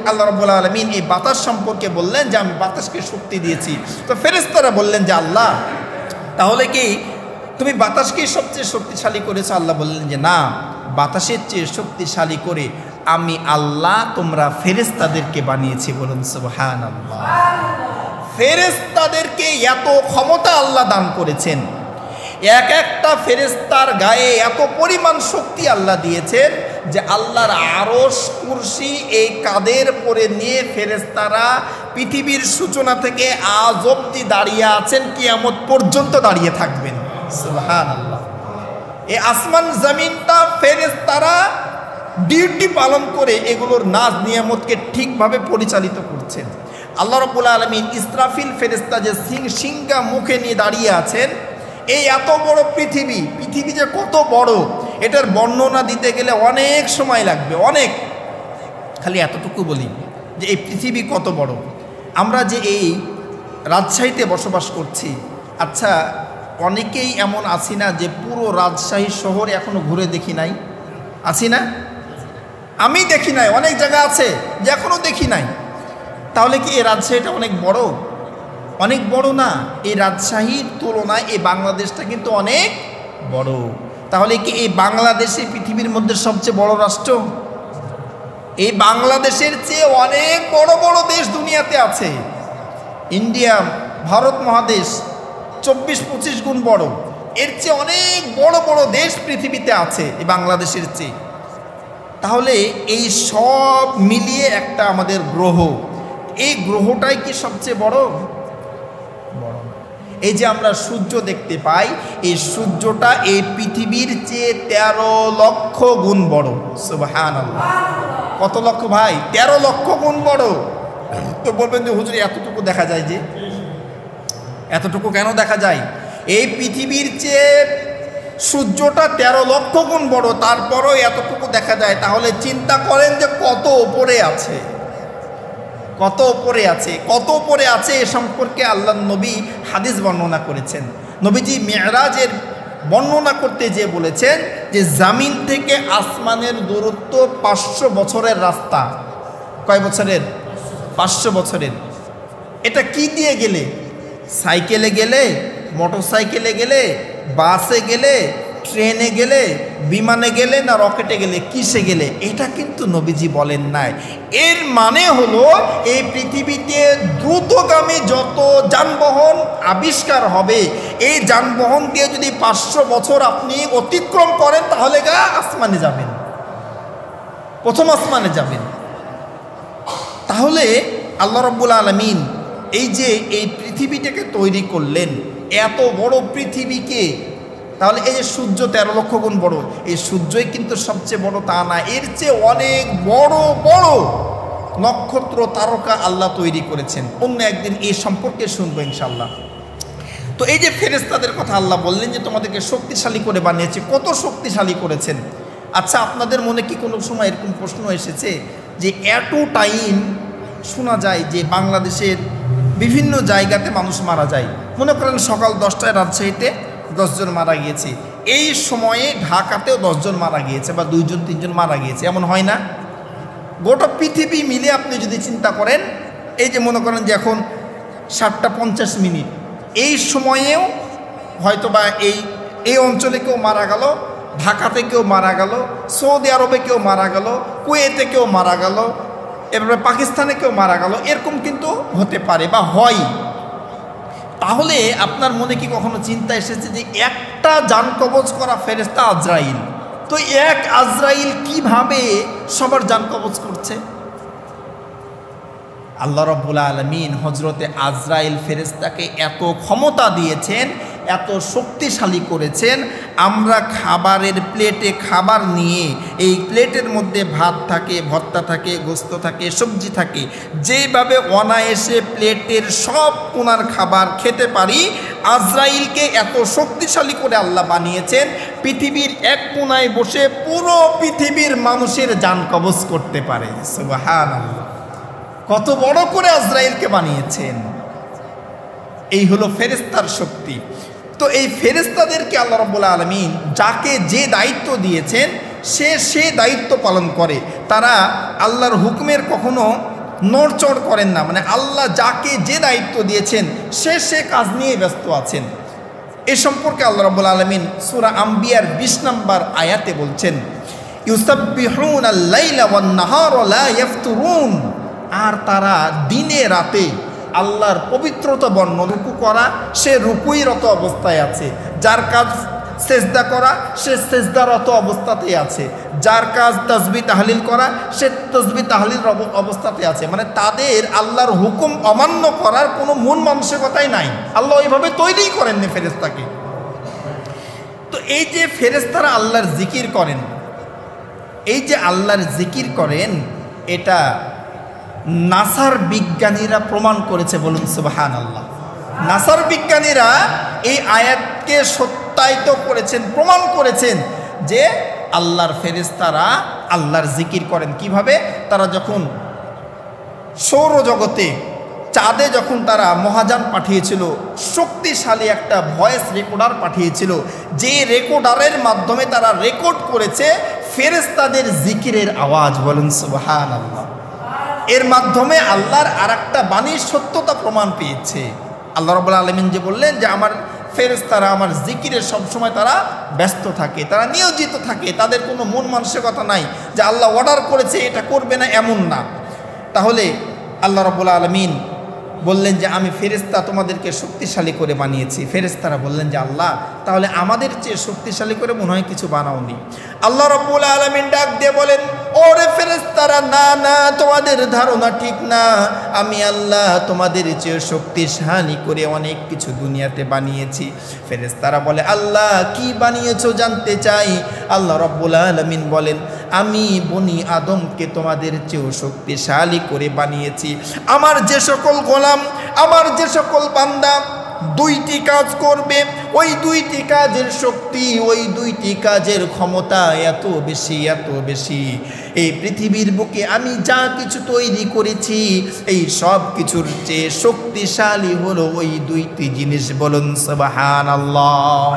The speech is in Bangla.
আল্লাহ রাব্বুল আলামিন এই বাতাস সম্পর্কে বললেন যে আমি বাতাসকে শক্তি দিয়েছি। তো ফেরেশতারা বললেন যে আল্লাহ, তাহলে কি তুমি বাতাসকেই সবচেয়ে শক্তিশালী করেছো? আল্লাহ বললেন যে না, বাতাসের চেয়ে শক্তিশালী করে আমি আল্লাহ তোমরা ফেরেশতাদেরকে বানিয়েছি। বলুন সুবহানাল্লাহ। ফেরেশতাদেরকে এত ক্ষমতা আল্লাহ দান করেছেন, এক একটা ফেরেশতার গায়ে এত পরিমাণ শক্তি আল্লাহ দিয়েছেন যে আল্লাহর আরশ কুরসি এই কাঁধের পরে নিয়ে ফেরেশতারা পৃথিবীর সূচনা থেকে আজ অবধি দাঁড়িয়ে আছেন, কিয়ামত পর্যন্ত দাঁড়িয়ে থাকবেন। সুবহানাল্লাহ। এই আসমান জমিনটা ফেরেশতারা ডিউটি পালন করে এগুলোর নাজ নিয়ামতকে ঠিকভাবে পরিচালিত করছেন। আল্লাহ রাব্বুল আলামিন ইসরাফিল ফেরেশতা যে সিংহা মুখে নিয়ে দাঁড়িয়ে আছেন, এই এত বড় পৃথিবী যে কত বড়, এটার বর্ণনা দিতে গেলে অনেক সময় লাগবে, অনেক। খালি এতটুকু বলি যে এই পৃথিবী কত বড়। আমরা যে এই রাজশাহীতে বসবাস করছি, আচ্ছা অনেকেই এমন আছি না যে পুরো রাজশাহী শহর এখনো ঘুরে দেখি নাই? আছি না? আমি দেখি নাই, অনেক জায়গা আছে যে এখনো দেখি নাই। তাহলে কি এই রাজশাহীটা অনেক বড়? অনেক বড় না। এই রাজশাহীর তুলনায় এই বাংলাদেশটা কিন্তু অনেক বড়। তাহলে কি এই বাংলাদেশে পৃথিবীর মধ্যে সবচেয়ে বড় রাষ্ট্র? এই বাংলাদেশের চেয়ে অনেক বড় বড় দেশ দুনিয়াতে আছে। ইন্ডিয়া, ভারত মহাদেশ 24-25 গুণ বড়। এর চেয়ে অনেক বড় বড় দেশ পৃথিবীতে আছে এই বাংলাদেশের চেয়ে। তাহলে এই সব মিলিয়ে একটা আমাদের গ্রহ, এই গ্রহটাই কি সবচেয়ে বড়? বড় না। এই যে আমরা সূর্য দেখতে পাই, এই সূর্যটা এই পৃথিবীর চেয়ে 13 লক্ষ গুণ বড়। সুবহানাল্লাহ। কত লক্ষ ভাই? 13 লক্ষ গুণ বড়। তো বলবেন যে হুজুর এতটুকু দেখা যায় যে? এতটুকু কেন দেখা যায়? এই পৃথিবীর চেয়ে সূর্যটা 13 লক্ষ গুণ বড়, তারপরও এতটুকু দেখা যায়। তাহলে চিন্তা করেন যে কত উপরে আছে, কত উপরে আছে, কত উপরে আছে। এ সম্পর্কে আল্লাহ নবী হাদিস বর্ণনা করেছেন। নবীজি মেরাজের বর্ণনা করতে যে বলেছেন যে জামিন থেকে আসমানের দূরত্ব 500 বছরের রাস্তা। কয় বছরের? 500 বছরের। এটা কি দিয়ে গেলে? সাইকেলে গেলে, মোটরসাইকেলে গেলে, বাসে গেলে, ট্রেনে গেলে, বিমানে গেলে, না রকেটে গেলে, কিসে গেলে? এটা কিন্তু নবীজি বলেন নাই। এর মানে হলো এই পৃথিবীতে দ্রুতগামী যত যানবাহন আবিষ্কার হবে, এই যানবাহন দিয়ে যদি 500 বছর আপনি অতিক্রম করেন, তাহলে আসমানে যাবেন, প্রথম আসমানে যাবেন। তাহলে আল্লাহ রাব্বুল আলামিন এই যে এই পৃথিবীটাকে তৈরি করলেন, এত বড় পৃথিবীকে, তাহলে এই যে সূর্য 13 লক্ষ গুণ বড়, এই সূর্যই কিন্তু সবচেয়ে বড় তা না, এর চেয়ে অনেক বড় বড় নক্ষত্র তারকা আল্লাহ তৈরি করেছেন। অন্য একদিন এই সম্পর্কে শুনবো ইনশাল্লাহ। তো এই যে ফেরেশতাদের কথা আল্লাহ বললেন যে তোমাদেরকে শক্তিশালী করে বানিয়েছে, কত শক্তিশালী করেছেন। আচ্ছা আপনাদের মনে কি কোনো সময় এরকম প্রশ্ন এসেছে যে এত টাইম শোনা যায় যে বাংলাদেশের বিভিন্ন জায়গাতে মানুষ মারা যায়? মনে করেন সকাল 10টায় রাজশাহীতে 10 জন মারা গিয়েছে, এই সময়ে ঢাকাতেও 10 জন মারা গিয়েছে, বা 2 জন 3 জন মারা গিয়েছে, এমন হয় না? গোটা পৃথিবী মিলে আপনি যদি চিন্তা করেন, এই যে মনে করেন যে এখন 7:50, এই সময়েও হয়তো বা এই অঞ্চলে কেউ মারা গেল, ঢাকাতে কেউ মারা গেল, সৌদি আরবে কেউ মারা গেল, কুয়েতে কেউ মারা গেল, এভাবে পাকিস্তানে কেউ মারা গেল, এরকম কিন্তু হতে পারে বা হয়। তাহলে আপনার মনে কি কখনো চিন্তা এসেছে যে একটা জান কবজ করা ফেরেশতা আজরাইল, তো এক আজরাইল কিভাবে সবার জান কবজ করছে? আল্লাহ রাব্বুল আলামিন হযরতে আজরাইল ফেরেশতাকে এত ক্ষমতা দিয়েছেন, এত শক্তিশালী করেছেন। আমরা খাবারের প্লেটে খাবার নিয়ে, এই প্লেটের মধ্যে ভাত থাকে, ভর্তা থাকে, গোস্ত থাকে, সবজি থাকে, যেভাবে অনায়াসে প্লেটের সব কোনার খাবার খেতে পারি, আজরাইলকে এত শক্তিশালী করে আল্লাহ বানিয়েছেন, পৃথিবীর এক কোনায় বসে পুরো পৃথিবীর মানুষের জান কবজ করতে পারে। সুবহানাল্লাহ। কত বড় করে আজরাইলকে বানিয়েছেন। এই হলো ফেরেশতার শক্তি। তো এই ফেরেশতাদেরকে আল্লাহ রাব্বুল আলামিন যাকে যে দায়িত্ব দিয়েছেন সে দায়িত্ব পালন করে। তারা আল্লাহর হুকুমের কখনো নড়চড় করেন না, মানে আল্লাহ যাকে যে দায়িত্ব দিয়েছেন সে কাজ নিয়ে ব্যস্ত আছেন। এ সম্পর্কে আল্লাহ রাব্বুল আলামিন সূরা আম্বিয়ার 20 নম্বর আয়াতে বলছেন, ইউসাব্বিহুনাল লাইলা ওয়ান নাহারা লা ইয়াফতুরুন, আর তারা দিনে রাতে আল্লাহর পবিত্রতা বর্ণনা, রুকু করা সে রুকুইরত অবস্থায় আছে, যার কাজ সেজদা করা সে সেজদারত অবস্থাতেই আছে, যার কাজ তাসবিহ তাহলিল করা সে তাসবিহ তাহলিল অবস্থাতে আছে। মানে তাদের আল্লাহর হুকুম অমান্য করার কোনো মন মানসিকতাই নাই। আল্লাহ ওইভাবে তৈরি করেননি ফেরেশতাকে। তো এই যে ফেরেশতারা আল্লাহর জিকির করেন, এই যে আল্লাহর জিকির করেন, এটা নাসার বিজ্ঞানীরা প্রমাণ করেছে, বলুন সুবহানাল্লাহ। নাসার বিজ্ঞানীরা এই আয়াতকে সত্যায়িত করেছেন, প্রমাণ করেছেন যে আল্লাহর ফেরেশতারা আল্লাহর জিকির করেন। কিভাবে? তারা যখন সৌরজগতে চাঁদে যখন তারা মহাযান পাঠিয়েছিল, শক্তিশালী একটা ভয়েস রেকর্ডার পাঠিয়েছিল, যে রেকর্ডারের মাধ্যমে তারা রেকর্ড করেছে ফেরেশতাদের জিকিরের আওয়াজ, বলুন সুবহানাল্লাহ। এর মাধ্যমে আল্লাহর আরেকটা বাণীর সত্যতা প্রমাণ পেয়েছে। আল্লাহ রাব্বুল আলামিন যে বললেন যে আমার ফেরেশতারা আমার জিকিরে সবসময় তারা ব্যস্ত থাকে, তারা নিয়োজিত থাকে, তাদের কোনো মন মানসিকতা নাই যে আল্লাহ অর্ডার করেছে এটা করবে না, এমন না। তাহলে আল্লাহ রাব্বুল আলামিন বললেন যে আমি ফেরেশতা তোমাদেরকে শক্তিশালী করে বানিয়েছি। ফেরেশতারা বললেন যে আল্লাহ, তাহলে আমাদের চেয়ে শক্তিশালী করে মনে হয় কিছু বানাওনি। আল্লাহ রাব্বুল আলামিন ডাক দিয়ে বলেন, ওরে ফেরেশতারা, না না, তোমাদের ধারণা ঠিক না, আমি আল্লাহ তোমাদের চেয়ে শক্তিশালী করে অনেক কিছু দুনিয়াতে বানিয়েছি। ফেরেশতারা বলে, আল্লাহ কি বানিয়েছো জানতে চাই। আল্লাহ রাব্বুল আলামিন বলেন, আমি বনি আদমকে তোমাদের চেয়েও শক্তিশালী করে বানিয়েছি। আমার যে সকল গোলাম, আমার যে সকল বান্দা দুইটি কাজ করবে, ওই দুইটি কাজের শক্তি, ওই দুইটি কাজের ক্ষমতা এত বেশি, এত বেশি, এই পৃথিবীর বুকে আমি যা কিছু তৈরি করেছি এই সব কিছুর চেয়ে শক্তিশালী হলো ওই দুইটি জিনিস, বলুন সুবহানাল্লাহ।